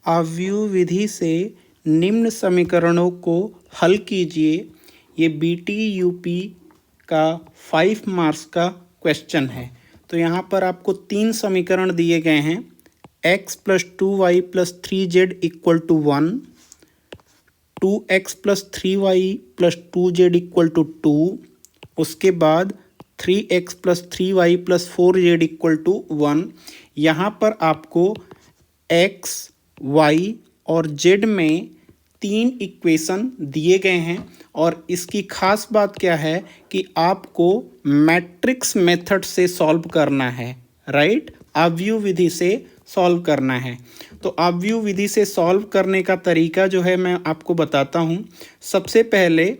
आव्यूह विधि से निम्न समीकरणों को हल कीजिए। ये BT UP का 5 मार्क्स का क्वेश्चन है। तो यहाँ पर आपको 3 समीकरण दिए गए हैं। x + 2y + 3z = 1, 2x + 3y + 2z = 2, उसके बाद 3x + 3y + 4z = 1। यहाँ पर आपको x, y और z में 3 इक्वेशन दिए गए हैं और इसकी खास बात क्या है कि आपको मैट्रिक्स मेथड से सॉल्व करना है, राइट। आव्यूह विधि से सॉल्व करना है। तो आव्यूह विधि से सॉल्व करने का तरीका जो है मैं आपको बताता हूँ। सबसे पहले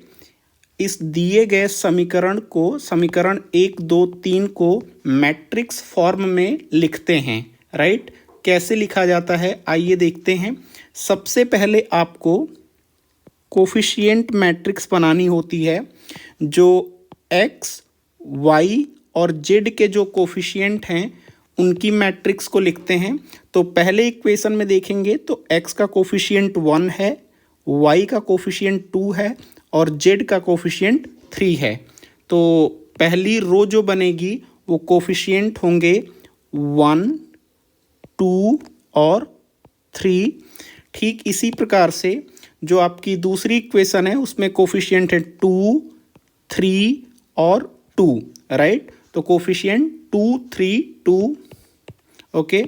इस दिए गए समीकरण को, समीकरण 1, 2, 3 को मैट्रिक्स फॉर्म में लिखते हैं, राइट। कैसे लिखा जाता है आइए देखते हैं। सबसे पहले आपको कोफिशिएंट मैट्रिक्स बनानी होती है। जो x, y और z के जो कोफिशिएंट हैं उनकी मैट्रिक्स को लिखते हैं। तो पहले इक्वेशन में देखेंगे तो x का कोफिशिएंट 1 है, y का कोफिशिएंट 2 है और z का कोफिशिएंट 3 है। तो पहली रो जो बनेगी वो कोफिशिएंट होंगे 1, 2 और 3। ठीक इसी प्रकार से जो आपकी दूसरी इक्वेशन है उसमें कोफिशिएंट है 2, 3 और 2, राइट। तो कोफिशिएंट 2, 3, 2, ओके।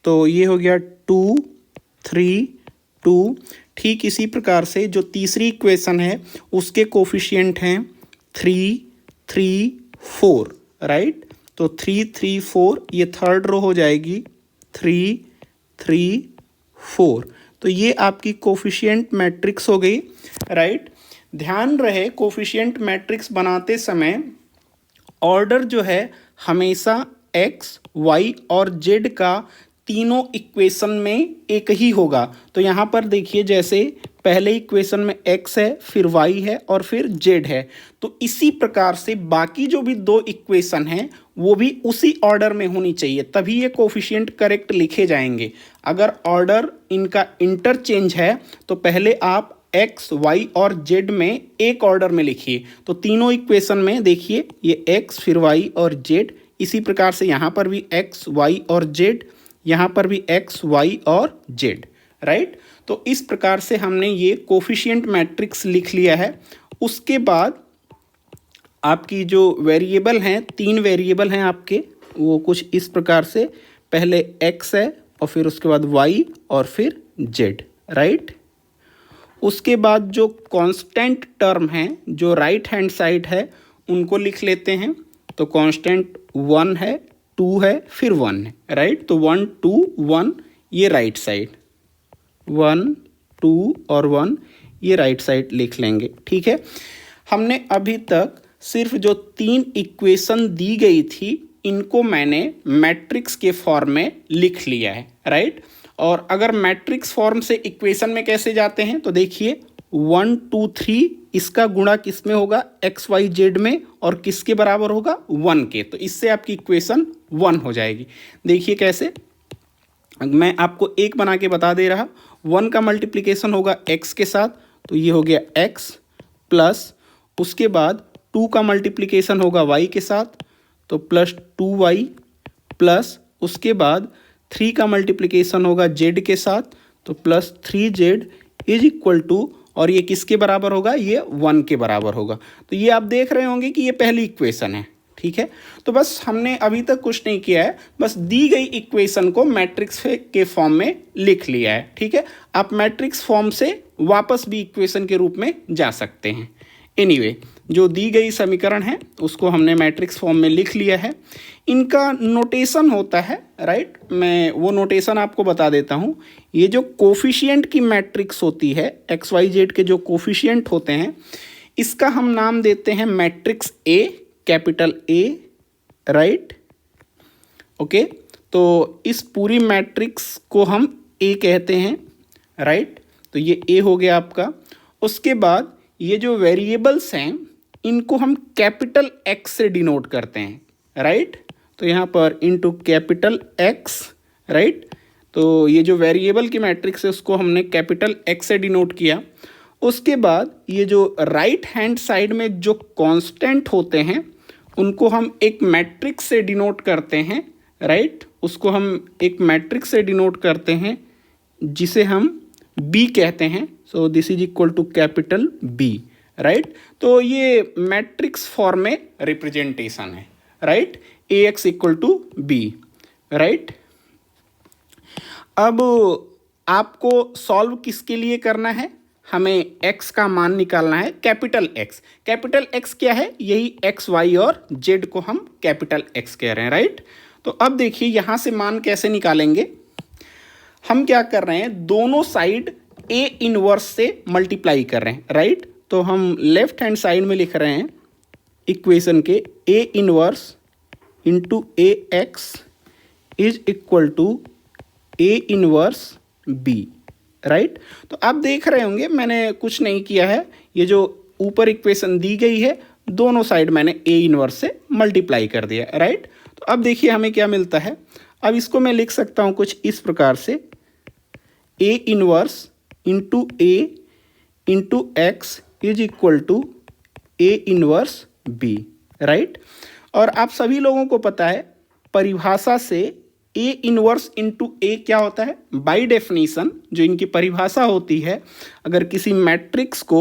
तो ये हो गया 2, 3, 2। ठीक इसी प्रकार से जो तीसरी इक्वेशन है उसके कोफिशिएंट हैं 3, 3, 4, राइट। तो 3, 3, 4 ये थर्ड रो हो जाएगी 3, 3, 4। तो ये आपकी कोफिशिएंट मैट्रिक्स हो गई, राइट। ध्यान रहे कोफिशिएंट मैट्रिक्स बनाते समय ऑर्डर जो है हमेशा x, y और z का तीनों इक्वेशन में एक ही होगा। तो यहाँ पर देखिए जैसे पहले इक्वेशन में x है, फिर y है और फिर z है। तो इसी प्रकार से बाकी जो भी 2 इक्वेशन हैं वो भी उसी ऑर्डर में होनी चाहिए, तभी ये कोफिशिएंट करेक्ट लिखे जाएंगे। अगर ऑर्डर इनका इंटरचेंज है तो पहले आप x, y और z में एक ऑर्डर में लिखिए। तो तीनों इक्वेशन में देखिए ये x, फिर y और z। इसी प्रकार से यहाँ पर भी x, y और z, यहाँ पर भी x, y और z, राइट। तो इस प्रकार से हमने ये कोफिशिएंट मैट्रिक्स लिख लिया है। उसके बाद आपकी जो वेरिएबल हैं, 3 वेरिएबल हैं आपके, वो कुछ इस प्रकार से पहले x है और फिर उसके बाद y और फिर z, राइट। उसके बाद जो कांस्टेंट टर्म हैं जो राइट हैंड साइड है उनको लिख लेते हैं। तो कांस्टेंट 1 है, 2 है, फिर 1 है, राइट। तो 1, 2, 1 ये राइट साइड, 1, 2 और 1 ये राइट साइड लिख लेंगे, ठीक है। हमने अभी तक सिर्फ जो 3 इक्वेशन दी गई थी इनको मैंने मैट्रिक्स के फॉर्म में लिख लिया है, राइट। और अगर मैट्रिक्स फॉर्म से इक्वेशन में कैसे जाते हैं तो देखिए 1, 2, 3 इसका गुणा किस में होगा, x, y, z में, और किसके बराबर होगा 1 के। तो इससे आपकी इक्वेशन 1 हो जाएगी। देखिए कैसे, मैं आपको एक बना के बता दे रहा। 1 का मल्टीप्लिकेशन होगा x के साथ, तो ये हो गया x प्लस, उसके बाद 2 का मल्टीप्लिकेशन होगा y के साथ, तो प्लस 2y प्लस, उसके बाद 3 का मल्टीप्लिकेशन होगा z के साथ, तो plus 3z is equal to, और ये किसके बराबर होगा, ये 1 के बराबर होगा। तो ये आप देख रहे होंगे कि ये पहली इक्वेशन है, ठीक है। तो बस हमने अभी तक कुछ नहीं किया है, बस दी गई इक्वेशन को मैट्रिक्स के फॉर्म में लिख लिया है, ठीक है। आप मैट्रिक्स फॉर्म से वापस भी इक्वेशन के रूप में जा सकते हैं। एनीवे, जो दी गई समीकरण है उसको हमने मैट्रिक्स फॉर्म में लिख लिया है। इनका नोटेशन होता है, राइट। मैं वो नोटेशन आपको बता देता हूँ। ये जो कोफिशिएंट की मैट्रिक्स होती है, एक्स, वाई, जेड के जो कोफिशिएंट होते हैं, इसका हम नाम देते हैं matrix A, capital A, right, okay. तो इस पूरी मैट्रिक्स को हम ए कहते हैं, राइट। तो ये ए हो गया आपका। उसके बाद ये जो वेरिएबल्स हैं इनको हम कैपिटल एक्स से डिनोट करते हैं, राइट। तो यहाँ पर इनटू कैपिटल एक्स, राइट। तो ये जो वेरिएबल की मैट्रिक्स है उसको हमने कैपिटल एक्स से डिनोट किया। उसके बाद ये जो राइट हैंड साइड में जो कांस्टेंट होते हैं उनको हम एक मैट्रिक्स से डिनोट करते हैं, राइट। उसको हम एक मैट्रिक्स से डिनोट करते हैं जिसे हम बी कहते हैं। So this is equal to capital B, right. तो ये मैट्रिक्स फॉर्म में रिप्रेजेंटेशन है, right. A X equal to B, right. अब आपको सॉल्व किसके लिए करना है, हमें x का मान निकालना है, कैपिटल x। कैपिटल x क्या है, यही x y और z को हम कैपिटल x कह रहे हैं, राइट। तो अब देखिए यहाँ से मान कैसे निकालेंगे। हम क्या कर रहे हैं, दोनों साइड a इनवर्स से मल्टीप्लाई कर रहे हैं, राइट। तो हम लेफ्ट हैंड साइड में लिख रहे हैं इक्वेशन के a inverse into A X is equal to a inverse b, right. तो आप देख रहे होंगे मैंने कुछ नहीं किया है, ये जो ऊपर इक्वेशन दी गई है दोनों साइड मैंने a इनवर्स से मल्टीप्लाई कर दिया, राइट। तो अब देखिए हमें क्या मिलता है। अब इसको मैं लिख सकता हूँ कुछ इस प्रकार से, a inverse into a into X is equal to a inverse b, right. और आप सभी लोगों को पता है परिभाषा से ए इनवर्स इंटू ए क्या होता है, बाय डेफिनेशन जो इनकी परिभाषा होती है, अगर किसी मैट्रिक्स को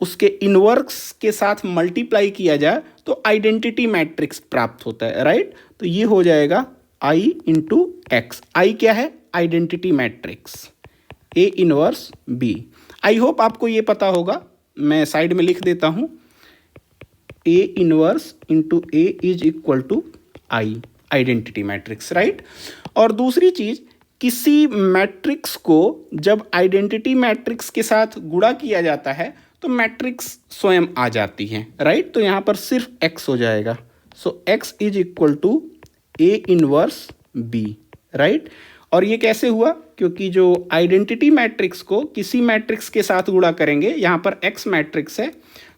उसके इनवर्स के साथ मल्टीप्लाई किया जाए तो आइडेंटिटी मैट्रिक्स प्राप्त होता है, राइट। तो ये हो जाएगा आई इंटू एक्स। आई क्या है, identity matrix A inverse B. I hope आपको ये पता होगा, मैं साइड में लिख देता हूँ, A inverse into A is equal to I, identity matrix, right. और दूसरी चीज, किसी मैट्रिक्स को जब आइडेंटिटी मैट्रिक्स के साथ गुणा किया जाता है तो मैट्रिक्स स्वयं आ जाती है, राइट। तो यहाँ पर सिर्फ x हो जाएगा। So x is equal to A inverse b, right. और ये कैसे हुआ, क्योंकि जो आइडेंटिटी मैट्रिक्स को किसी मैट्रिक्स के साथ गुणा करेंगे, यहाँ पर x मैट्रिक्स है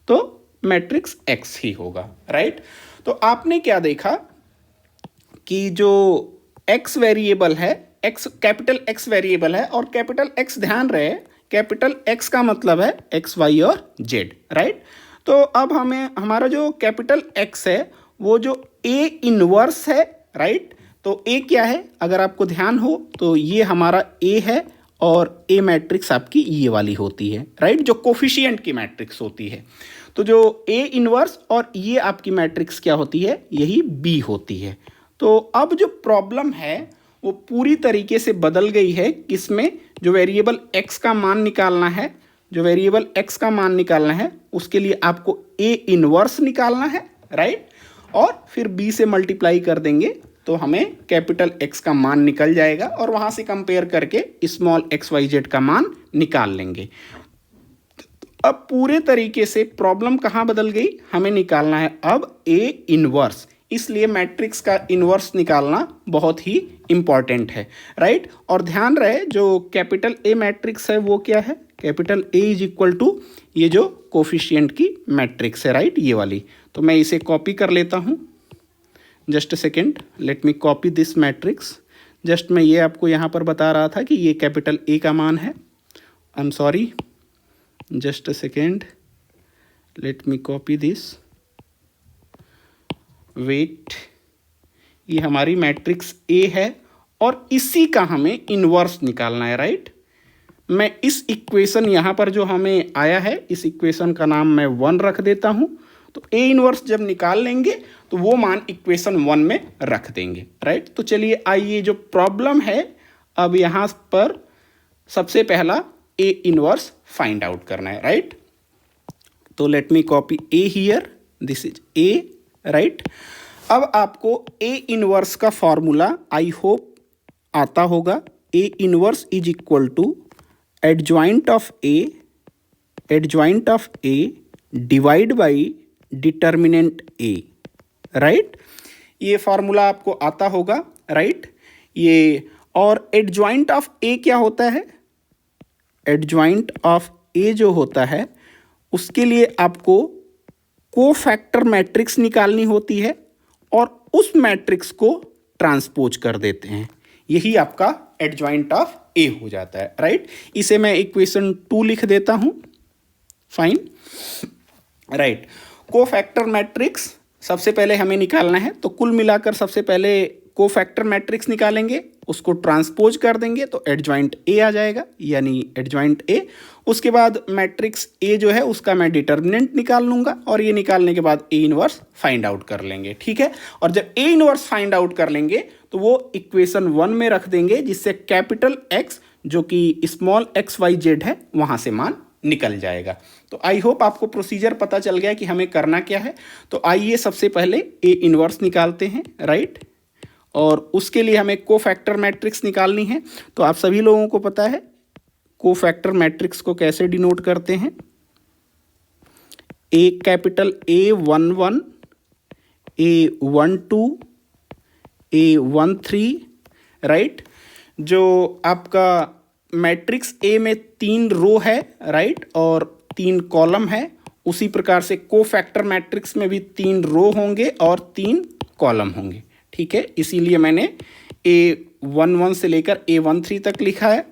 तो मैट्रिक्स x ही होगा, राइट। तो आपने क्या देखा कि जो x वेरिएबल है, x कैपिटल x वेरिएबल है, और कैपिटल x ध्यान रहे कैपिटल x का मतलब है x y और z, राइट। तो अब हमें हमारा जो कैपिटल x है वो जो a इनवर्स है, राइट। तो a क्या है, अगर आपको ध्यान हो तो ये हमारा a है और a मैट्रिक्स आपकी ये वाली होती है, राइट, जो कोफिशिएंट की मैट्रिक्स होती है। तो जो a इनवर्स और ये आपकी मैट्रिक्स क्या होती है, यही b होती है। तो अब जो प्रॉब्लम है वो पूरी तरीके से बदल गई है, किसमें, जो वेरिएबल x का मान निकालना है, जो वेरिएबल x का मान निकालना है उसके लिए आपको a इनवर्स निकालना है, राइट। और फिर b से मल्टीप्लाई कर देंगे तो हमें कैपिटल X का मान निकल जाएगा और वहाँ से कंपेयर करके स्मॉल XYZ का मान निकाल लेंगे। अब पूरे तरीके से प्रॉब्लम कहाँ बदल गई, हमें निकालना है अब a इनवर्स। इसलिए मैट्रिक्स का इनवर्स निकालना बहुत ही इंपॉर्टेंट है, राइट। और ध्यान रहे जो कैपिटल A मैट्रिक्स है वो क्या है, capital A is equal to ये जो कोफिशिएंट की मैट्रिक्स है, राइट, ये वाली। तो मैं इसे कॉपी कर लेता हूँ, just a second, let me copy this matrix. Just मैं ये आपको यहाँ पर बता रहा था कि ये कैपिटल A का मान है। I am sorry, just a second, let me copy this, wait. ये हमारी मैट्रिक्स A है और इसी का हमें इनवर्स निकालना है, राइट। मैं इस इक्वेशन यहाँ पर जो हमें आया है इस इक्वेशन का नाम मैं 1 रख देता हूँ। तो A इनवर्स जब निकाल लेंगे तो वो मान इक्वेशन 1 में रख देंगे, राइट। तो चलिए आइए जो प्रॉब्लम है अब यहाँ पर सबसे पहला A इनवर्स फाइंड आउट करना है, राइट। तो let me copy A here, this is A, right. अब आपको A इनवर्स का फॉर्मूला आई होप आता होगा। A inverse is equal to adjoint of A divide by determinant A, right. ये formula आपको आता होगा, राइट। ये और एडजॉइंट ऑफ A क्या होता है, एडजॉइंट ऑफ A जो होता है उसके लिए आपको कोफैक्टर मैट्रिक्स निकालनी होती है और उस मैट्रिक्स को ट्रांसपोज कर देते हैं, यही आपका एडजॉइंट ऑफ ए हो जाता है, राइट। इसे मैं इक्वेशन 2 लिख देता हूं, फाइन, राइट। कोफैक्टर मैट्रिक्स सबसे पहले हमें निकालना है, तो कुल मिलाकर सबसे पहले कोफैक्टर मैट्रिक्स निकालेंगे, उसको ट्रांसपोज कर देंगे तो एडजॉइंट ए आ जाएगा, यानी एडजॉइंट ए। उसके बाद मैट्रिक्स ए जो है उसका मैं डिटर्मिनेंट निकाल लूँगा, और ये निकालने के बाद ए इनवर्स फाइंड आउट कर लेंगे, ठीक है। और जब ए इनवर्स फाइंड आउट कर लेंगे तो वो इक्वेशन 1 में रख देंगे, जिससे कैपिटल एक्स जो कि स्मॉल एक्स वाई जेड है वहाँ से मान निकल जाएगा। तो आई होप आपको प्रोसीजर पता चल गया कि हमें करना क्या है। तो आइए सबसे पहले ए इनवर्स निकालते हैं, राइट। और उसके लिए हमें कोफैक्टर मैट्रिक्स निकालनी है। तो आप सभी लोगों को पता है कोफैक्टर मैट्रिक्स को कैसे डिनोट करते हैं। A capital A11, A12, A13, right. जो आपका मैट्रिक्स ए में 3 रो है, राइट, और 3 कॉलम है, उसी प्रकार से कोफैक्टर मैट्रिक्स में भी 3 रो होंगे और 3 कॉलम होंगे, ठीक है। इसीलिए मैंने A11 से लेकर A13 तक लिखा है।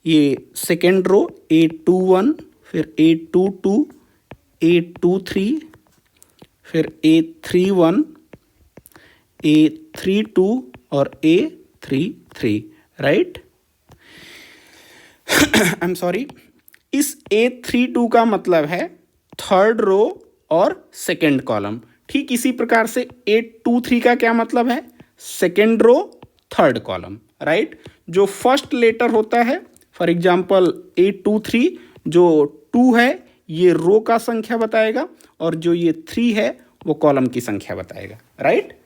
ये सेकेंड रो A21, फिर A22, A23, फिर A31, A32 और A33, right. I am sorry, इस A32 का मतलब है थर्ड रो और सेकेंड कॉलम। ठीक इसी प्रकार से A23 का क्या मतलब है, second row third column, right. जो फर्स्ट लेटर होता है, फॉर एग्जाम्पल A23, जो 2 है ये रो का संख्या बताएगा, और जो ये 3 है वो कॉलम की संख्या बताएगा, राइट।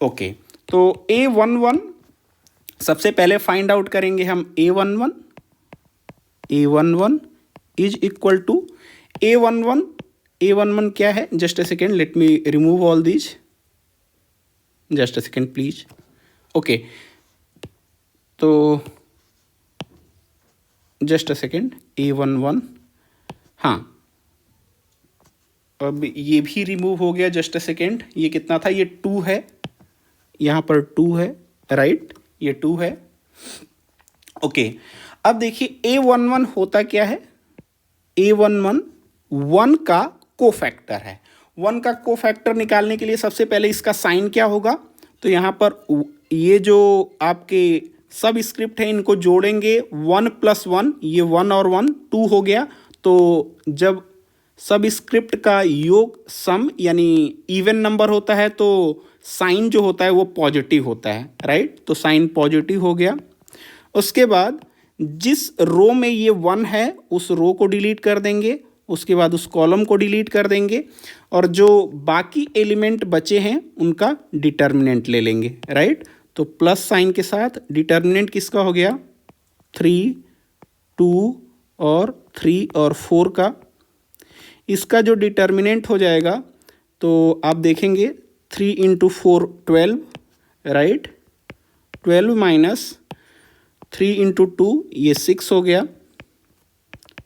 ओके, तो A11 सबसे पहले फाइंड आउट करेंगे हम। A11 is equal to A11 क्या है, just a second, let me remove all these, just a second please. Okay, तो जस्ट अ सेकेंड, A11, हाँ, अब ये भी रिमूव हो गया, जस्ट अ सेकेंड। ये कितना था, ये 2 है, यहाँ पर 2 है, राइट, ये 2 है। ओके, अब देखिए A11 होता क्या है, A11 1 का कोफैक्टर है। 1 का कोफैक्टर निकालने के लिए सबसे पहले इसका साइन क्या होगा, तो यहाँ पर ये जो आपके सब स्क्रिप्ट है इनको जोड़ेंगे, 1 + 1, ये 1 और 1 2 हो गया। तो जब सब स्क्रिप्ट का योग सम यानी इवन नंबर होता है तो साइन जो होता है वो पॉजिटिव होता है, राइट। तो साइन पॉजिटिव हो गया। उसके बाद जिस रो में ये 1 है उस रो को डिलीट कर देंगे, उसके बाद उस कॉलम को डिलीट कर देंगे, और जो बाकी एलिमेंट बचे हैं उनका डिटर्मिनेंट ले लेंगे, राइट। तो प्लस साइन के साथ डिटर्मिनेंट किसका हो गया, 3, 2 और 3 और 4 का। इसका जो डिटर्मिनेंट हो जाएगा तो आप देखेंगे 3 × 4 12, राइट। 12 माइनस 3 × 2 ये 6 हो गया।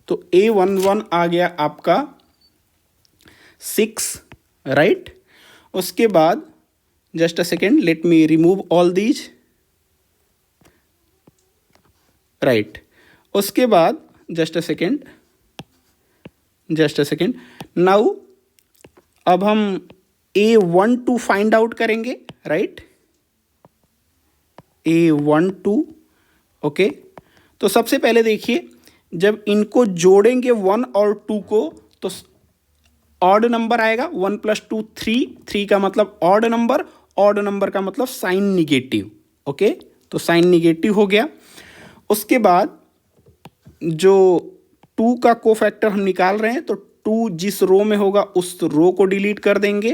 तो A11 आ गया आपका 6, राइट। उसके बाद just a second, let me remove all these, right. उसके बाद जस्ट अ सेकेंड, नाउ अब हम A12 फाइंड आउट करेंगे, राइट। A12, okay. तो सबसे पहले देखिए, जब इनको जोड़ेंगे 1 और 2 को तो ऑड नंबर आएगा। 1 + 2 3, 3 का मतलब ऑड नंबर, ऑड नंबर का मतलब साइन निगेटिव, ओके। तो साइन निगेटिव हो गया। उसके बाद जो 2 का कोफैक्टर हम निकाल रहे हैं, तो 2 जिस रो में होगा उस रो को डिलीट कर देंगे,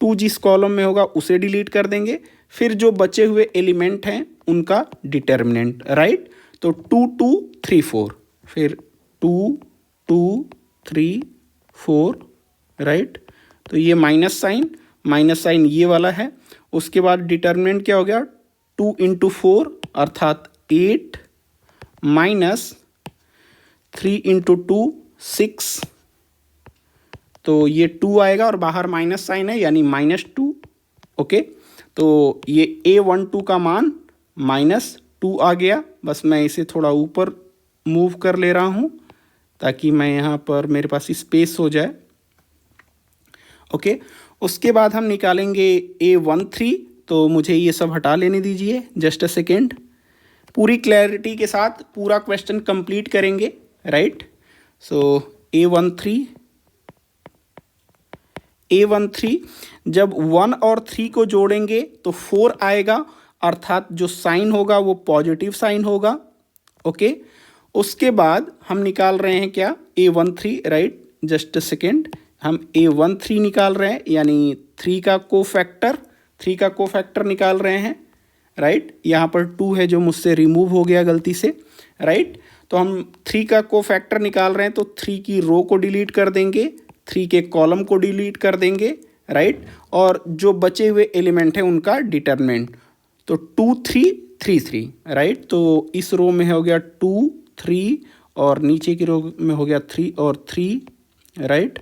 2 जिस कॉलम में होगा उसे डिलीट कर देंगे, फिर जो बचे हुए एलिमेंट हैं उनका डिटर्मिनेंट, राइट। तो 2 2 3 4, फिर 2 2 3 4, राइट। तो ये माइनस साइन ये वाला है। उसके बाद डिटर्मिनेंट क्या हो गया, 2 × 4 अर्थात 8 माइनस 3 × 2 6, तो ये 2 आएगा और बाहर माइनस साइन है यानी -2, ओके। तो ये A12 का मान 2 आ गया। बस मैं इसे थोड़ा ऊपर मूव कर ले रहा हूँ ताकि मैं यहाँ पर मेरे पास स्पेस हो जाए। ओके, उसके बाद हम निकालेंगे A13। तो मुझे ये सब हटा लेने दीजिए, जस्ट अ सेकेंड। पूरी क्लैरिटी के साथ पूरा क्वेश्चन कंप्लीट करेंगे, राइट। सो A13 जब 1 और 3 को जोड़ेंगे तो 4 आएगा, अर्थात जो साइन होगा वो पॉजिटिव साइन होगा। ओके, उसके बाद हम निकाल रहे हैं क्या, A13, right. Just a second, हम A13 निकाल रहे हैं, यानी 3 का कोफैक्टर निकाल रहे हैं, राइट। यहाँ पर 2 है जो मुझसे रिमूव हो गया गलती से, राइट। तो हम 3 का कोफैक्टर निकाल रहे हैं, तो 3 की रो को डिलीट कर देंगे, 3 के कॉलम को डिलीट कर देंगे, राइट। और जो बचे हुए एलिमेंट हैं उनका डिटरमिनेंट, तो 2 3 3 3, राइट। तो इस रो में हो गया 2 3 और नीचे की रो में हो गया 3 और 3, राइट।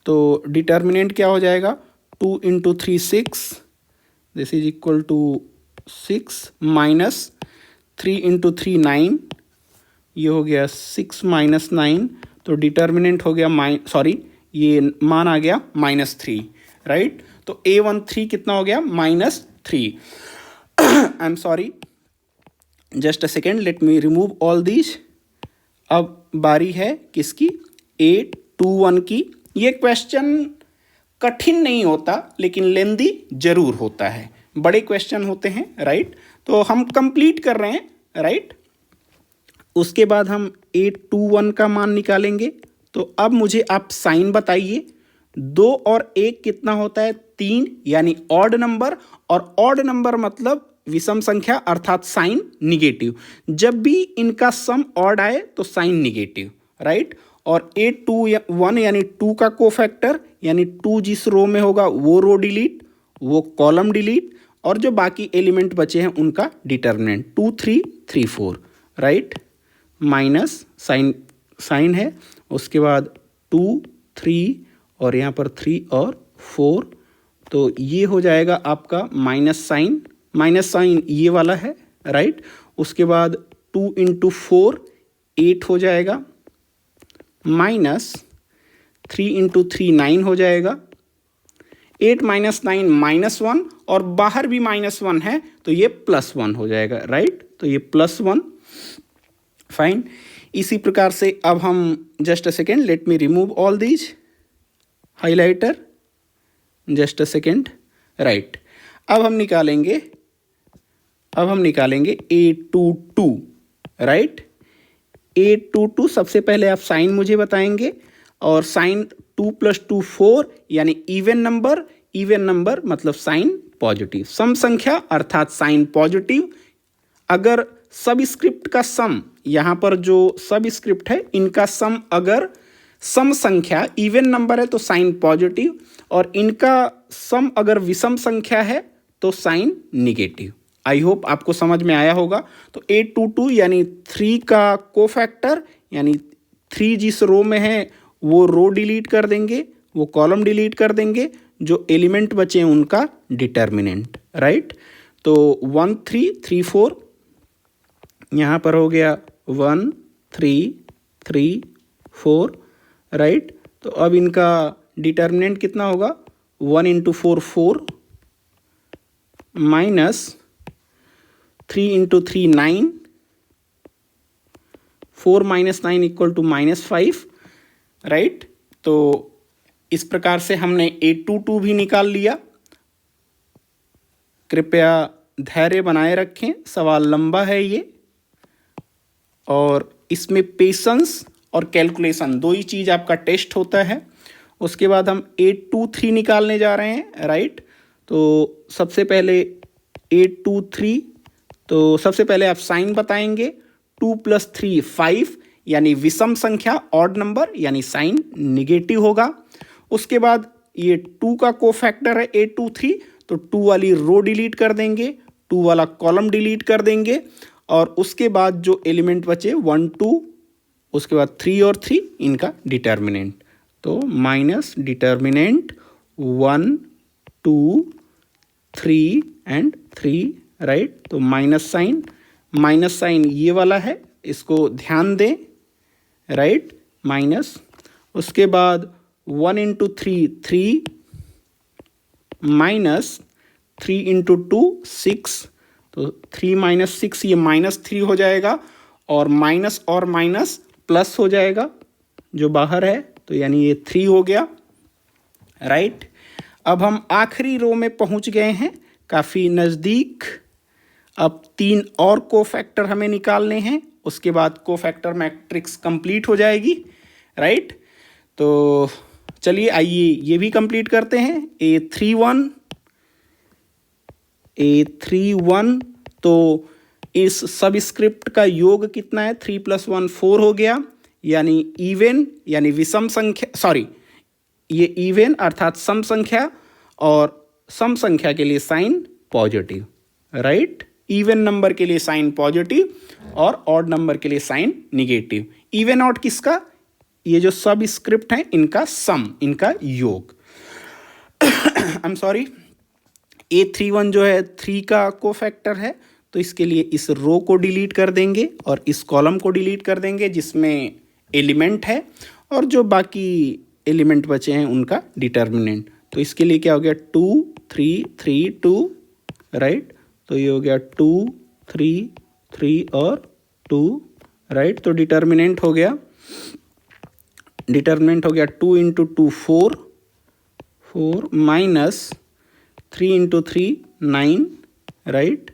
तो डिटर्मिनेंट क्या हो जाएगा, 2 into 3 6, this is equal to 6 minus 3 into 3 9, ये हो गया 6 माइनस 9। तो डिटर्मिनेंट हो गया ये मान आ गया -3, राइट। तो A13 कितना हो गया, -3। आई am sorry, just a second, let me remove all these. अब बारी है किसकी, A21 की। ये क्वेश्चन कठिन नहीं होता लेकिन लेंदी जरूर होता है, बड़े क्वेश्चन होते हैं, राइट। तो हम कंप्लीट कर रहे हैं, राइट। उसके बाद हम A21 का मान निकालेंगे। तो अब मुझे आप साइन बताइए, 2 और 1 कितना होता है, 3, यानी ऑड नंबर। और ऑड नंबर मतलब विषम संख्या, अर्थात साइन निगेटिव। जब भी इनका सम ऑड आए तो साइन निगेटिव, राइट। और A21 यानी 2 का कोफैक्टर, यानी 2 जिस रो में होगा वो रो डिलीट, वो कॉलम डिलीट, और जो बाकी एलिमेंट बचे हैं उनका डिटर्मिनेंट 2 3 3 4, राइट। माइनस साइन है, उसके बाद 2 3 और यहाँ पर 3 और 4, तो ये हो जाएगा आपका माइनस साइन ये वाला है, राइट। उसके बाद 2 इंटू 4 8 हो जाएगा, माइनस 3 इंटू 3 9 हो जाएगा, 8 माइनस 9 -1, और बाहर भी -1 है तो ये +1 हो जाएगा, राइट। तो ये +1, फाइन। इसी प्रकार से अब हम, just a second, let me remove all these highlighter, just a second, right. अब हम निकालेंगे A22, राइट। A22 सबसे पहले आप साइन मुझे बताएंगे, और साइन 2 + 2 4, यानी इवन नंबर मतलब साइन पॉजिटिव, सम संख्या अर्थात साइन पॉजिटिव। अगर सब स्क्रिप्ट का सम, यहाँ पर जो सब स्क्रिप्ट है इनका सम अगर सम संख्या इवन नंबर है तो साइन पॉजिटिव, और इनका सम अगर विषम संख्या है तो साइन निगेटिव। आई होप आपको समझ में आया होगा। तो A22 यानी 3 का कोफैक्टर, यानी 3 जिस रो में है वो रो डिलीट कर देंगे, वो कॉलम डिलीट कर देंगे, जो एलिमेंट बचे हैं उनका डिटर्मिनेंट, राइट। तो 1 3 3 4, यहाँ पर हो गया 1 3 3 4, राइट। तो अब इनका डिटर्मिनेंट कितना होगा, 1 into 4 4, minus 3 into 3 9, 4 minus 9 equal to -5, right. तो इस प्रकार से हमने A22 भी निकाल लिया। कृपया धैर्य बनाए रखें, सवाल लंबा है ये, और इसमें पेशेंस और कैलकुलेशन दो ही चीज़ आपका टेस्ट होता है। उसके बाद हम A23 निकालने जा रहे हैं, राइट। तो सबसे पहले A23, तो सबसे पहले आप साइन बताएंगे, 2 + 3 5, यानी विषम संख्या, ऑड नंबर, यानी साइन निगेटिव होगा। उसके बाद ये 2 का कोफैक्टर है A23, तो 2 वाली रो डिलीट कर देंगे, 2 वाला कॉलम डिलीट कर देंगे, और उसके बाद जो एलिमेंट बचे 1 2, उसके बाद 3 और 3, इनका डिटर्मिनेंट। तो माइनस डिटर्मिनेंट 1 2 3 एंड 3, राइट। तो माइनस साइन, माइनस साइन ये वाला है, इसको ध्यान दें, राइट, माइनस। उसके बाद 1 इंटू 3 3 माइनस 3 इंटू 2 6, तो 3 माइनस 6 ये -3 हो जाएगा और माइनस प्लस हो जाएगा जो बाहर है, तो यानी ये 3 हो गया, राइट। अब हम आखिरी रो में पहुंच गए हैं, काफ़ी नज़दीक। अब 3 और कोफैक्टर हमें निकालने हैं, उसके बाद कोफैक्टर मैट्रिक्स कंप्लीट हो जाएगी, राइट। तो चलिए आइए ये भी कंप्लीट करते हैं। A31 तो इस सबस्क्रिप्ट का योग कितना है, 3 + 1 4 हो गया, यानी इवन यानी विषम संख्या, सॉरी ये इवन अर्थात सम संख्या, और सम संख्या के लिए sign positive, right. Even number के लिए साइन पॉजिटिव और ऑड नंबर के लिए साइन निगेटिव। इवन ऑड किसका, ये जो सब स्क्रिप्ट हैं इनका सम, इनका योग। आई एम सॉरी, A31 जो है 3 का कोफैक्टर है, तो इसके लिए इस रो को डिलीट कर देंगे और इस कॉलम को डिलीट कर देंगे जिसमें एलिमेंट है, और जो बाकी एलिमेंट बचे हैं उनका डिटर्मिनेंट। तो इसके लिए क्या हो गया, 2 3 3 2, राइट। तो ये हो गया 2 3 3 और 2, राइट। तो डिटर्मिनेंट हो गया 2 इंटू 2 4 4 माइनस 3 इंटू 3 9, राइट,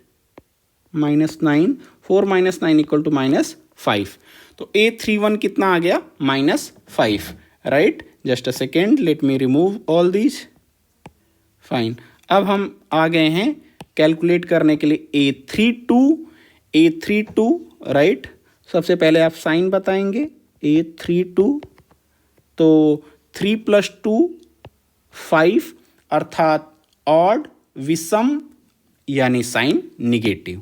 -9, 4 - 9 = -5। तो A31 कितना आ गया, -5, right. Just a second, let me remove all these, fine. अब हम आ गए हैं कैलकुलेट करने के लिए A32, राइट। सबसे पहले आप साइन बताएंगे, A32 तो 3 + 2 5, अर्थात ऑड, विषम यानी साइन निगेटिव,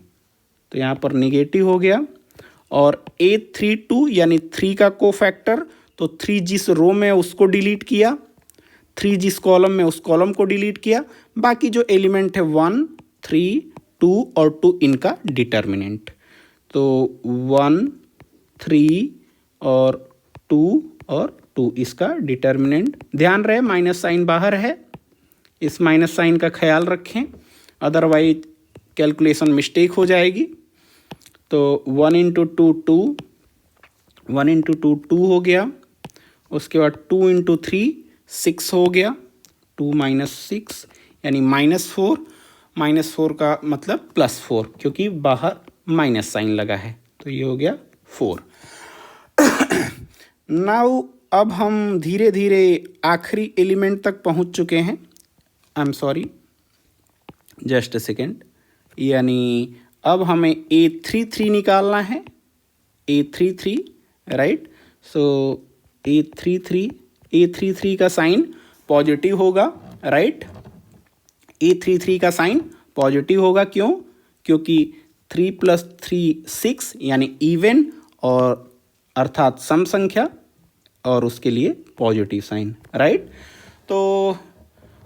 तो यहाँ पर निगेटिव हो गया। और A32 यानी 3 का कोफैक्टर, तो 3 जिस रो में उसको डिलीट किया, 3 जिस कॉलम में उस कॉलम को डिलीट किया, बाकी जो एलिमेंट है 1 3 2 और 2 इनका डिटर्मिनेंट। तो 1 3 और 2 और 2 इसका डिटर्मिनेंट। ध्यान रहे माइनस साइन बाहर है, इस माइनस साइन का ख्याल रखें, अदरवाइज कैलकुलेशन मिस्टेक हो जाएगी। तो 1 इंटू 2 2, 1 इंटू 2 2 हो गया। उसके बाद 2 इंटू 3 6 हो गया, 2 - 6 यानी -4, -4 का मतलब +4, क्योंकि बाहर माइनस साइन लगा है, तो ये हो गया 4। नाउ अब हम धीरे धीरे आखिरी एलिमेंट तक पहुंच चुके हैं। आई am sorry, just a second, यानी अब हमें A33 निकालना है, A33, राइट। सो A33 का साइन पॉजिटिव होगा, राइट। A33 का साइन पॉजिटिव होगा, क्यों, क्योंकि 3 + 3 6 यानी इवन, और अर्थात सम संख्या, और उसके लिए पॉजिटिव साइन, राइट। तो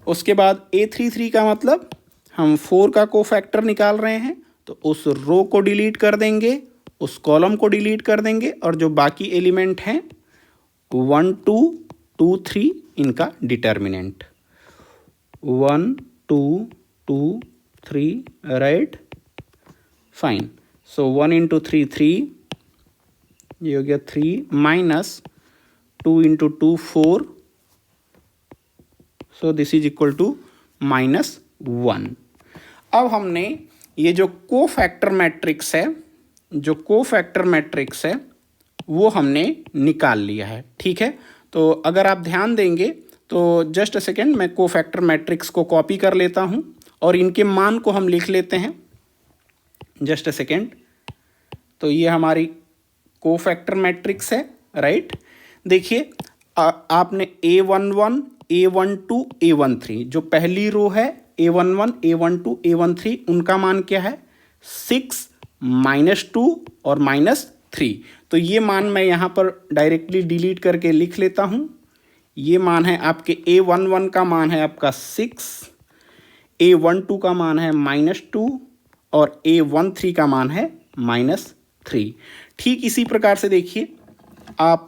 उसके बाद A33 का मतलब हम 4 का कोफैक्टर निकाल रहे हैं, तो उस रो को डिलीट कर देंगे, उस कॉलम को डिलीट कर देंगे, और जो बाकी एलिमेंट हैं 1 2 2 3 इनका determinant, 1 2 2 3, right, fine. So 1 into 3 3, ये हो गया 3 minus 2 into 2 4, so this is equal to -1। अब हमने ये जो कोफैक्टर मैट्रिक्स है वो हमने निकाल लिया है, ठीक है। तो अगर आप ध्यान देंगे तो जस्ट अ सेकेंड, मैं कोफैक्टर मैट्रिक्स को कॉपी कर लेता हूँ और इनके मान को हम लिख लेते हैं, जस्ट अ सेकेंड। तो ये हमारी कोफैक्टर मैट्रिक्स है, राइट। देखिए आपने A11 A12 A13, जो पहली रो है A11 A12 A13, उनका मान क्या है, 6 -2 और -3। तो ये मान मैं यहाँ पर डायरेक्टली डिलीट करके लिख लेता हूँ। ये मान है आपके A11 का मान है आपका 6, A12 का मान है -2 और A13 का मान है -3। ठीक इसी प्रकार से देखिए आप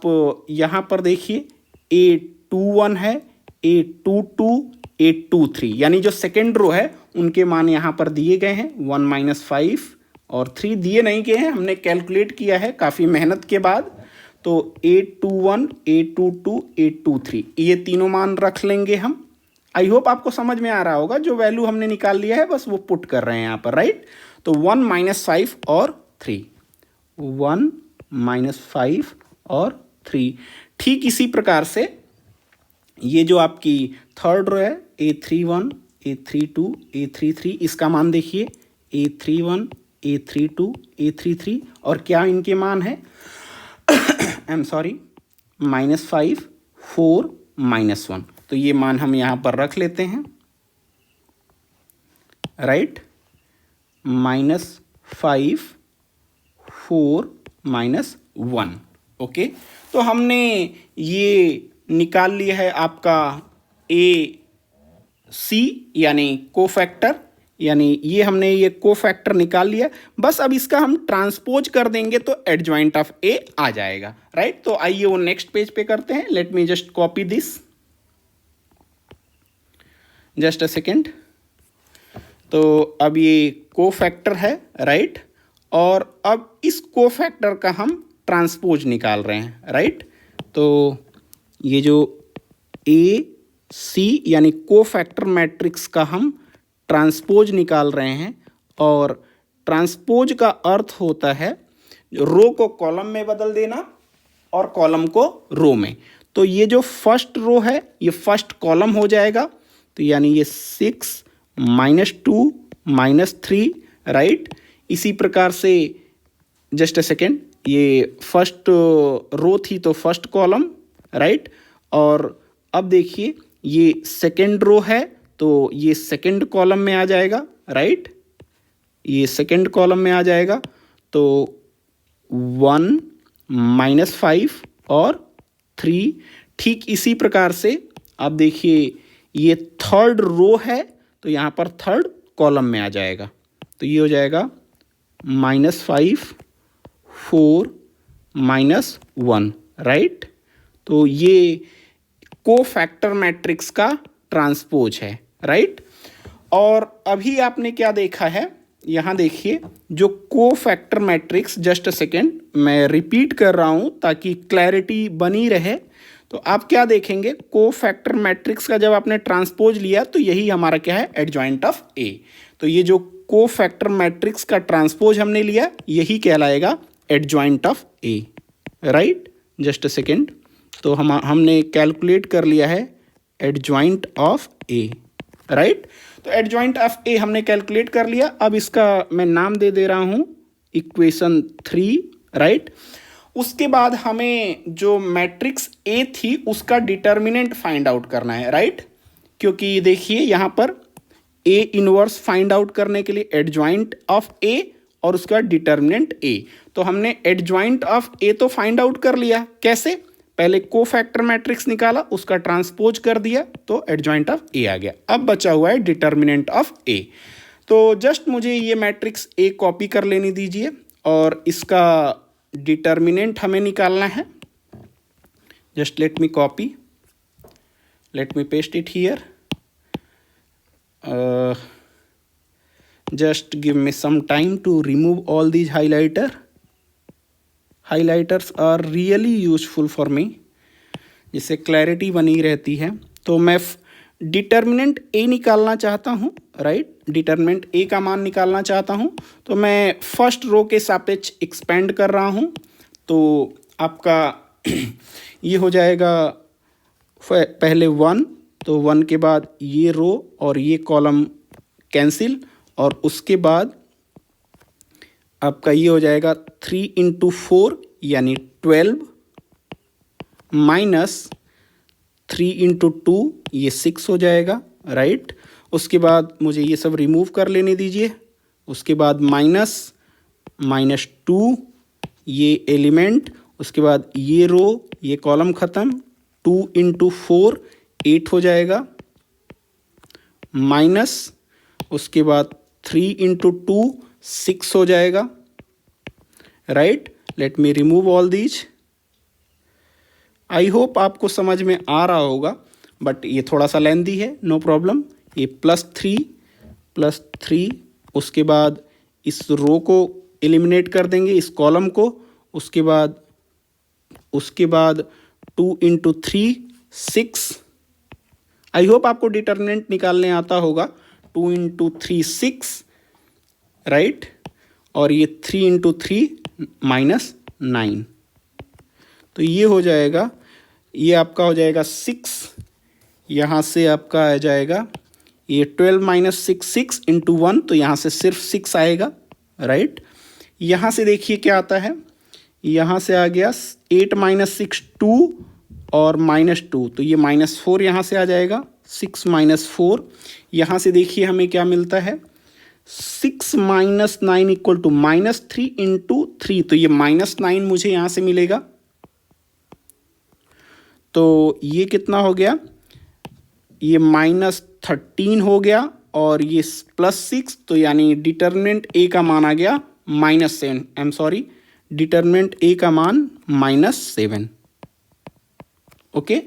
यहाँ पर देखिए A21 है, A22, A23 यानी जो सेकेंड रो है उनके मान यहाँ पर दिए गए हैं। 1 - 5 और 3 दिए नहीं गए हैं, हमने कैलकुलेट किया है काफ़ी मेहनत के बाद। तो A21, A22, A23 ये तीनों मान रख लेंगे हम। आई होप आपको समझ में आ रहा होगा, जो वैल्यू हमने निकाल लिया है बस वो पुट कर रहे हैं यहाँ पर, राइट। तो 1 - 5 और 3, 1 - 5 और 3। ठीक इसी प्रकार से ये जो आपकी थर्ड रो है A31, A32, A33 इसका मान देखिए A31, A32, A33 और क्या इनके मान है आई एम सॉरी -5, 4, -1। तो ये मान हम यहाँ पर रख लेते हैं, राइट। -5, 4, -1। ओके, तो हमने ये निकाल लिया है आपका AC यानी कोफैक्टर, यानी ये हमने ये कोफैक्टर निकाल लिया। बस अब इसका हम ट्रांसपोज कर देंगे तो एडजॉइंट ऑफ A आ जाएगा, राइट। तो आइए वो नेक्स्ट पेज पे करते हैं। Let me just copy this, just a second. तो अब ये कोफैक्टर है, राइट, और अब इस कोफैक्टर का हम ट्रांसपोज निकाल रहे हैं, राइट। तो ये जो AC यानी कोफैक्टर मैट्रिक्स का हम ट्रांसपोज निकाल रहे हैं, और ट्रांसपोज का अर्थ होता है रो को कॉलम में बदल देना और कॉलम को रो में। तो ये जो फर्स्ट रो है ये फर्स्ट कॉलम हो जाएगा, तो यानी ये 6 - 2 -3, राइट। इसी प्रकार से जस्ट अ सेकेंड, ये फर्स्ट रो थी तो फर्स्ट कॉलम, राइट। और अब देखिए ये सेकेंड रो है तो ये सेकेंड कॉलम में आ जाएगा, राइट। ये सेकेंड कॉलम में आ जाएगा। तो 1 - 5 और 3। ठीक इसी प्रकार से आप देखिए ये थर्ड रो है तो यहाँ पर थर्ड कॉलम में आ जाएगा, तो ये हो जाएगा -5, 4, -1, राइट। तो ये कोफैक्टर मैट्रिक्स का ट्रांसपोज है, राइट। और अभी आपने क्या देखा है, यहाँ देखिए जो cofactor matrix, just a second मैं रिपीट कर रहा हूँ ताकि क्लैरिटी बनी रहे। तो आप क्या देखेंगे, कोफैक्टर मैट्रिक्स का जब आपने ट्रांसपोज लिया तो यही हमारा क्या है, एडजॉइंट ऑफ A। तो ये जो कोफैक्टर मैट्रिक्स का ट्रांसपोज हमने लिया यही कहलाएगा adjoint of A, right. Just a second, तो हमने कैलकुलेट कर लिया है एडजॉइंट ऑफ A, राइट। तो एडजॉइंट ऑफ A हमने कैलकुलेट कर लिया। अब इसका मैं नाम दे दे रहा हूँ इक्वेशन 3, राइट। उसके बाद हमें जो मैट्रिक्स A थी उसका डिटर्मिनेंट फाइंड आउट करना है, राइट। क्योंकि देखिए यहाँ पर A इनवर्स फाइंड आउट करने के लिए एडजॉइंट ऑफ A और उसका डिटर्मिनेंट A। तो हमने एडजॉइंट ऑफ A तो फाइंड आउट कर लिया, कैसे, पहले कोफैक्टर मैट्रिक्स निकाला, उसका ट्रांसपोज कर दिया तो एडजॉइंट ऑफ A आ गया। अब बचा हुआ है डिटर्मिनेंट ऑफ A। तो जस्ट मुझे ये मैट्रिक्स A कॉपी कर लेने दीजिए और इसका डिटर्मिनेंट हमें निकालना है। Just let me copy, let me paste it here. Just give me some time to remove all these highlighters are really useful for me, जिससे क्लैरिटी बनी रहती है। तो मैं डिटर्मिनेंट A निकालना चाहता हूँ, राइट। डिटर्मिनेंट A का मान निकालना चाहता हूँ, तो मैं फर्स्ट रो के सापेक्ष एक्सपेंड कर रहा हूँ। तो आपका ये हो जाएगा पहले 1, तो 1 के बाद ये रो और ये कॉलम कैंसिल, और उसके बाद आपका ये हो जाएगा 3 × 4 यानी 12 -3 × 2 ये 6 हो जाएगा, राइट। उसके बाद मुझे ये सब रिमूव कर लेने दीजिए। उसके बाद -2 ये एलिमेंट, उसके बाद ये रो ये कॉलम ख़त्म, 2 × 4 8 हो जाएगा, माइनस उसके बाद 3 × 2 6 हो जाएगा, right. Let me remove all these. I hope आपको समझ में आ रहा होगा, बट ये थोड़ा सा लेंथी है, नो प्रॉब्लम। ये +3, उसके बाद इस रो को एलिमिनेट कर देंगे, इस कॉलम को। उसके बाद 2 × 3 6। आई होप आपको डिटर्मिनेंट निकालने आता होगा। 2 × 3 6, राइट। और ये 3 × 3 -9। तो ये हो जाएगा, ये आपका हो जाएगा 6। यहाँ से आपका आ जाएगा ये 12 - 6 6 × 1, तो यहाँ से सिर्फ 6 आएगा, राइट। यहाँ से देखिए क्या आता है, यहाँ से आ गया 8 - 6 2 और -2, तो ये -4 यहाँ से आ जाएगा। 6 - 4, यहाँ से देखिए हमें क्या मिलता है, 6 - 9 = -3 × 3, तो ये -9 मुझे यहाँ से मिलेगा। तो ये कितना हो गया, ये -13 हो गया, और ये +6, तो यानी डिटर्मिनेंट ए का मान आ गया -7। आई एम सॉरी, डिटर्मिनेंट ए का मान -7। ओके,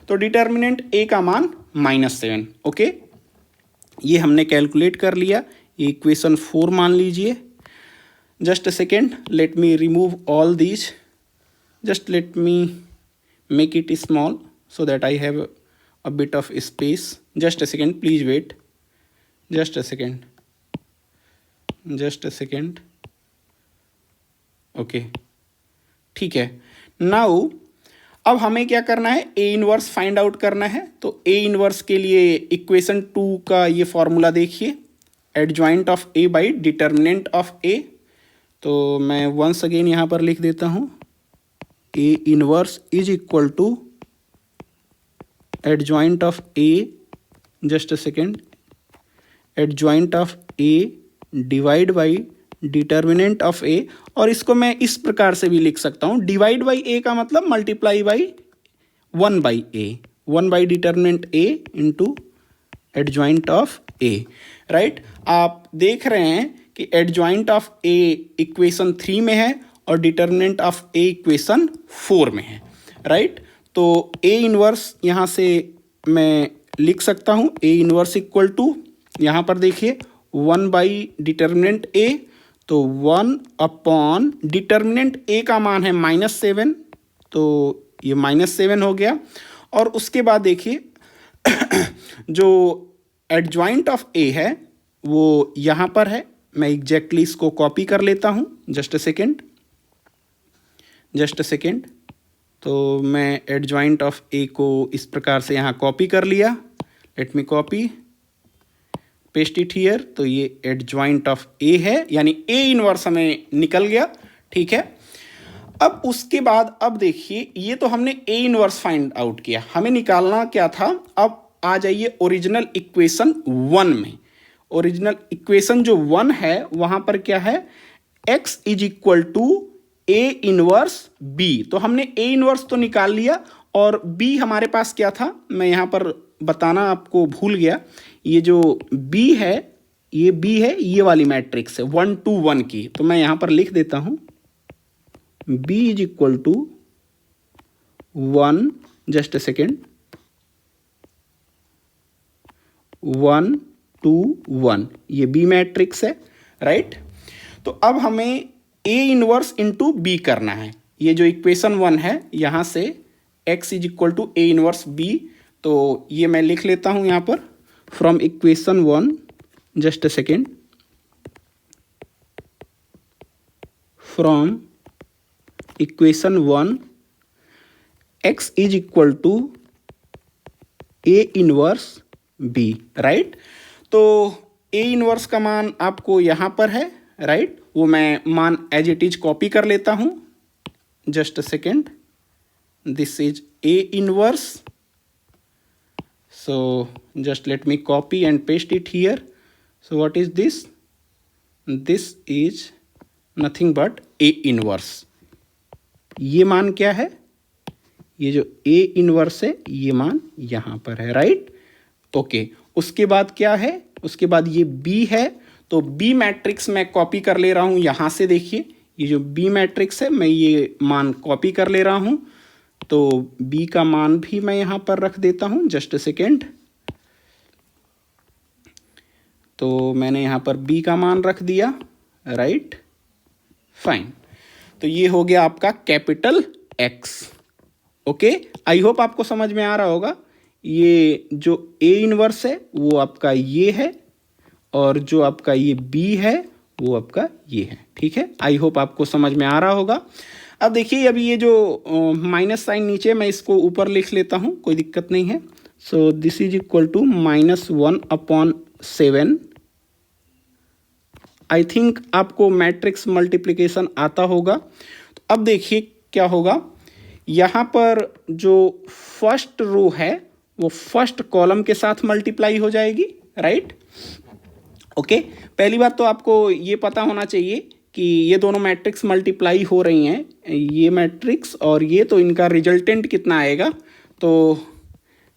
तो डिटर्मिनेंट ए का मान -7। ओके, ये हमने कैलकुलेट कर लिया। ये इक्वेशन 4 मान लीजिए। Just a second, let me remove all these. Just let me make it small so that I have a bit of space. Just a second, please wait. Just a second. Okay, ठीक है। Now अब हमें क्या करना है, A inverse find out करना है। तो ए इनवर्स के लिए इक्वेशन 2 का ये फॉर्मूला देखिए, adjoint of A by determinant of A. तो मैं वंस अगेन यहाँ पर लिख देता हूँ, A inverse is equal to adjoint of A, just a second, adjoint of A divide by determinant of A. और इसको मैं इस प्रकार से भी लिख सकता हूँ, डिवाइड बाई ए का मतलब multiply by 1/a, 1 determinant A into adjoint of A, right. आप देख रहे हैं कि एडजॉइंट ऑफ ए इक्वेशन 3 में है और डिटर्मिनेंट ऑफ ए इक्वेशन 4 में है, राइट। तो ए इनवर्स यहाँ से मैं लिख सकता हूँ, ए इनवर्स इक्वल टू, यहाँ पर देखिए 1 डिटर्मिनेंट ए, तो 1 डिटर्मिनेंट ए का मान है -7, तो ये -7 हो गया। और उसके बाद देखिए जो एडजॉइंट ऑफ ए है वो यहाँ पर है। मैं एग्जैक्टली इसको कॉपी कर लेता हूँ, जस्ट अ सेकेंड। तो मैं एडजॉइंट ऑफ ए को इस प्रकार से यहाँ कॉपी कर लिया। Late me copy, paste it here. तो ये एडजॉइंट ऑफ ए है, यानी ए इनवर्स हमें निकल गया, ठीक है। अब उसके बाद अब देखिए, ये तो हमने ए इनवर्स फाइंड आउट किया, हमें निकालना क्या था। अब आ जाइए ओरिजिनल इक्वेशन 1 में। ओरिजिनल इक्वेशन जो 1 है वहाँ पर क्या है, x is equal to A inverse B. तो हमने ए इनवर्स तो निकाल लिया, और बी हमारे पास क्या था, मैं यहाँ पर बताना आपको भूल गया। ये जो बी है, ये बी है, ये वाली मैट्रिक्स है 1 to 1 की। तो मैं यहाँ पर लिख देता हूँ B is equal to 1, just a second, 1 to 1, ये बी मैट्रिक्स है, राइट। तो अब हमें ए इनवर्स इंटू बी करना है। ये जो इक्वेशन 1 है, यहाँ से x is equal to A inverse B. तो ये मैं लिख लेता हूँ यहाँ पर, from equation 1, just a second, from equation 1 x is equal to A inverse B, right. तो ए इनवर्स का मान आपको यहाँ पर है, राइट। वो मैं मान एज इट इज कॉपी कर लेता हूँ, just a second, this is A inverse. So just let me copy and paste it here. So what is this, this is nothing but A inverse. ये मान क्या है, ये जो ए इनवर्स है ये मान यहाँ पर है, राइट। ओके, उसके बाद क्या है, उसके बाद ये बी है। तो बी मैट्रिक्स मैं कॉपी कर ले रहा हूँ यहाँ से, देखिए ये जो बी मैट्रिक्स है मैं ये मान कॉपी कर ले रहा हूँ, तो बी का मान भी मैं यहाँ पर रख देता हूँ। Just a second. तो मैंने यहाँ पर बी का मान रख दिया, राइट, फाइन। तो ये हो गया आपका कैपिटल एक्स। ओके, आई होप आपको समझ में आ रहा होगा। ये जो ए इनवर्स है वो आपका ये है, और जो आपका ये बी है वो आपका ये है। ठीक है, आई होप आपको समझ में आ रहा होगा। अब देखिए, अभी ये जो माइनस साइन नीचे, मैं इसको ऊपर लिख लेता हूँ, कोई दिक्कत नहीं है। So this is equal to -1/7। I think आपको मैट्रिक्स मल्टीप्लिकेशन आता होगा। तो अब देखिए क्या होगा, यहाँ पर जो फर्स्ट रो है वो फर्स्ट कॉलम के साथ मल्टीप्लाई हो जाएगी, राइट। ओके, पहली बात तो आपको ये पता होना चाहिए कि ये दोनों मैट्रिक्स मल्टीप्लाई हो रही हैं, ये मैट्रिक्स और ये, तो इनका रिजल्टेंट कितना आएगा। तो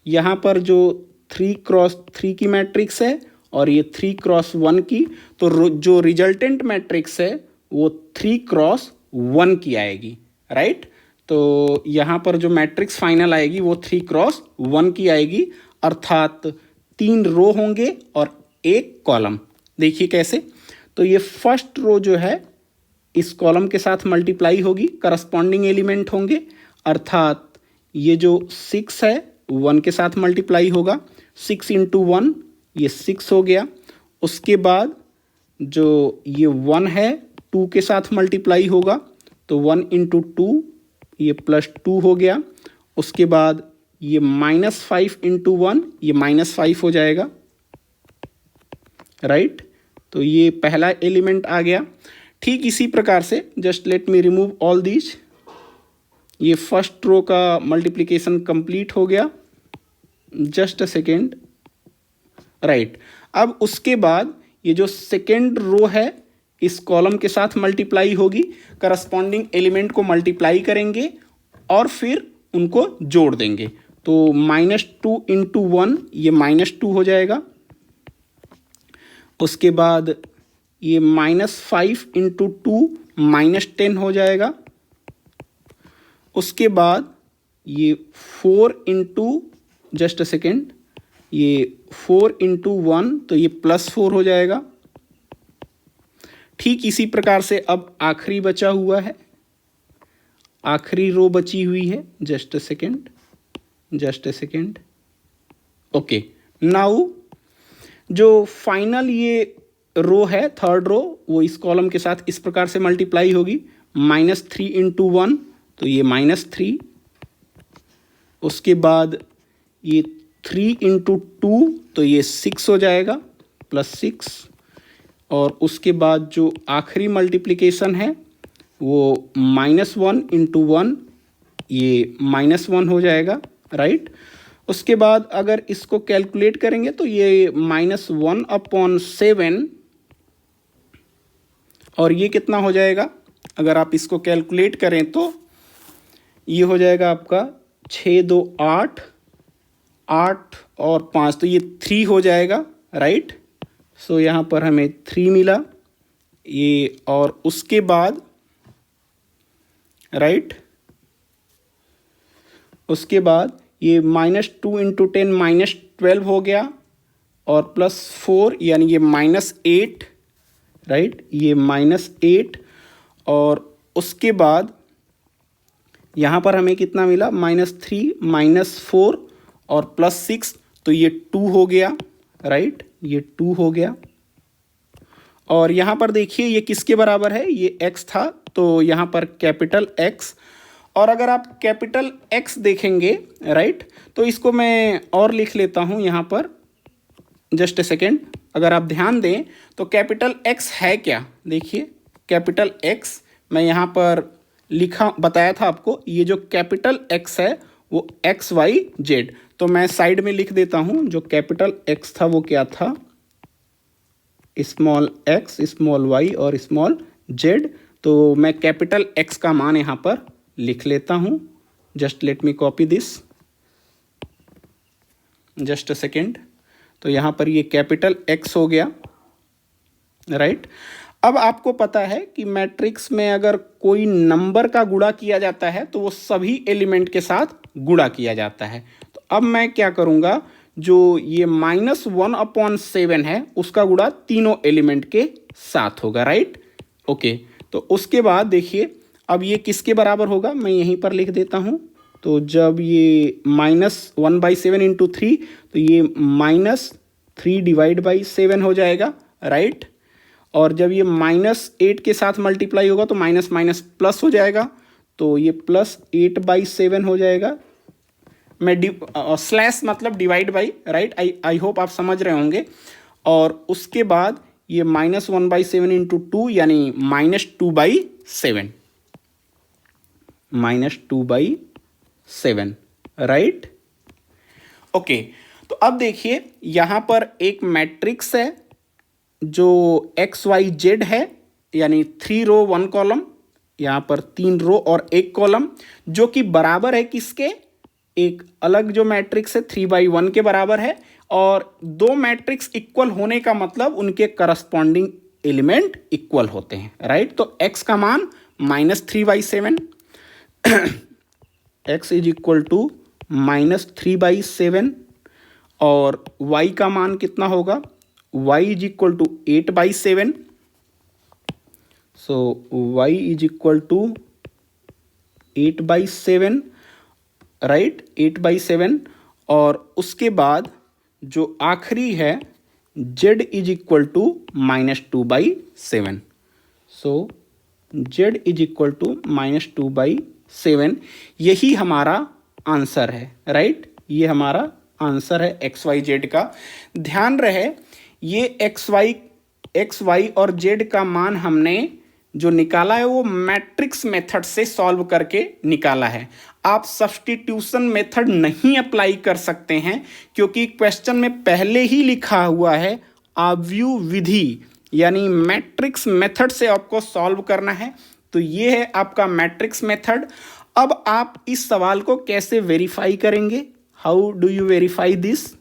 यहाँ पर जो 3x3 की मैट्रिक्स है और ये 3x1 की, तो जो रिजल्टेंट मैट्रिक्स है वो 3x1 की आएगी, राइट। तो यहाँ पर जो मैट्रिक्स फाइनल आएगी वो 3x1 की आएगी, अर्थात 3 रो होंगे और 1 कॉलम। देखिए कैसे, तो ये फर्स्ट रो जो है इस कॉलम के साथ मल्टीप्लाई होगी, करस्पॉन्डिंग एलिमेंट होंगे, अर्थात ये जो 6 है 1 के साथ मल्टीप्लाई होगा, 6 × 1 ये 6 हो गया। उसके बाद जो ये 1 है 2 के साथ मल्टीप्लाई होगा, तो 1 × 2 ये +2 हो गया। उसके बाद ये -5 × 1 ये -5 हो जाएगा, राइट। तो ये पहला एलिमेंट आ गया। ठीक इसी प्रकार से, just let me remove all these, ये फर्स्ट रो का मल्टीप्लिकेशन कंप्लीट हो गया। Just a second, right. अब उसके बाद ये जो सेकेंड रो है इस कॉलम के साथ मल्टीप्लाई होगी, करस्पॉन्डिंग एलिमेंट को मल्टीप्लाई करेंगे और फिर उनको जोड़ देंगे। तो -2 × 1 ये -2 हो जाएगा। उसके बाद ये -5 × 2 -10 हो जाएगा। उसके बाद ये 4 × जस्ट अ सेकेंड, ये 4 × 1 तो ये +4 हो जाएगा। ठीक इसी प्रकार से अब आखिरी बचा हुआ है, आखिरी रो बची हुई है। Just a second, just a second. Okay, now जो फाइनल ये रो है थर्ड रो, वो इस कॉलम के साथ इस प्रकार से मल्टीप्लाई होगी, -3 × 1 तो ये -3। उसके बाद ये 3 × 2 तो ये 6 हो जाएगा, +6। और उसके बाद जो आखिरी मल्टीप्लिकेशन है वो -1 × 1 ये -1 हो जाएगा, राइट। उसके बाद अगर इसको कैलकुलेट करेंगे तो ये -1/7, और ये कितना हो जाएगा, अगर आप इसको कैलकुलेट करें तो ये हो जाएगा आपका 6 2 8, 8 और 5 तो ये 3 हो जाएगा, राइट। सो यहाँ पर हमें 3 मिला ये। और उसके बाद, राइट, उसके बाद ये -2 × 10 -12 हो गया, और +4 यानी ये -8, राइट, ये -8। और उसके बाद यहाँ पर हमें कितना मिला, -3 -4 और +6 तो ये 2 हो गया, राइट, ये 2 हो गया। और यहाँ पर देखिए ये किसके बराबर है, ये x था, तो यहाँ पर कैपिटल X। और अगर आप कैपिटल X देखेंगे, राइट, तो इसको मैं और लिख लेता हूँ यहाँ पर, जस्ट ए सेकेंड। अगर आप ध्यान दें तो कैपिटल X है क्या, देखिए कैपिटल X मैं यहाँ पर बताया था आपको, ये जो कैपिटल X है वो XYZ। तो मैं साइड में लिख देता हूँ, जो कैपिटल X था वो क्या था, स्मॉल x, स्मॉल y और स्मॉल z। तो मैं कैपिटल X का मान यहाँ पर लिख लेता हूँ। Just let me copy this, just a second. तो यहाँ पर ये कैपिटल X हो गया, राइट। अब आपको पता है कि मैट्रिक्स में अगर कोई नंबर का गुणा किया जाता है तो वो सभी एलिमेंट के साथ गुणा किया जाता है। तो अब मैं क्या करूँगा, जो ये -1/7 है उसका गुणा तीनों एलिमेंट के साथ होगा, राइट। ओके, तो उसके बाद देखिए अब ये किसके बराबर होगा, मैं यहीं पर लिख देता हूँ। तो जब ये -1/7 × 3 तो ये -3/7 हो जाएगा, राइट। और जब ये -8 के साथ मल्टीप्लाई होगा तो माइनस माइनस प्लस हो जाएगा, तो ये +8/7 हो जाएगा। मैं स्लैश मतलब divide by, right. I hope आप समझ रहे होंगे। और उसके बाद ये -1/7 × 2 यानी -2/7, -2/7, राइट। ओके, तो अब देखिए यहाँ पर एक मैट्रिक्स है जो XYZ है, यानी 3 रो 1 कॉलम, यहाँ पर 3 रो और 1 कॉलम, जो कि बराबर है किसके, एक अलग जो मैट्रिक्स है 3/1 के बराबर है। और दो मैट्रिक्स इक्वल होने का मतलब उनके करस्पॉन्डिंग एलिमेंट इक्वल होते हैं, राइट। तो x का मान -3/7, x इज इक्वल टू -3/7, और y का मान कितना होगा, y is equal to 8/7। So y is equal to 8/7, right, 8/7। और उसके बाद जो आखिरी है z is equal to -2/7। So z is equal to -2/7, यही हमारा आंसर है, राइट। ये हमारा आंसर है XYZ का। ध्यान रहे ये एक्स वाई और जेड का मान हमने जो निकाला है वो मैट्रिक्स मेथड से सॉल्व करके निकाला है। आप सब्स्टिट्यूशन मेथड नहीं अप्लाई कर सकते हैं, क्योंकि क्वेश्चन में पहले ही लिखा हुआ है आव्यूह विधि, यानी मैट्रिक्स मेथड से आपको सॉल्व करना है। तो ये है आपका मैट्रिक्स मेथड। अब आप इस सवाल को कैसे वेरीफाई करेंगे, how do you verify this.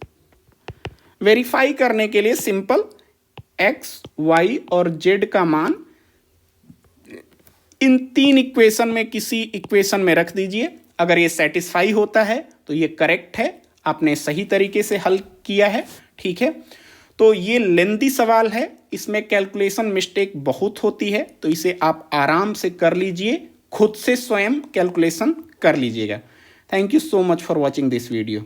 Verify करने के लिए सिंपल एक्स, वाई और जेड का मान इन तीन इक्वेशन में किसी इक्वेशन में रख दीजिए। अगर ये सेटिस्फाई होता है तो ये करेक्ट है, आपने सही तरीके से हल किया है, ठीक है। तो ये लेंथी सवाल है, इसमें कैलकुलेशन मिस्टेक बहुत होती है, तो इसे आप आराम से कर लीजिए, खुद से स्वयं कैलकुलेशन कर लीजिएगा। Thank you so much for watching this video.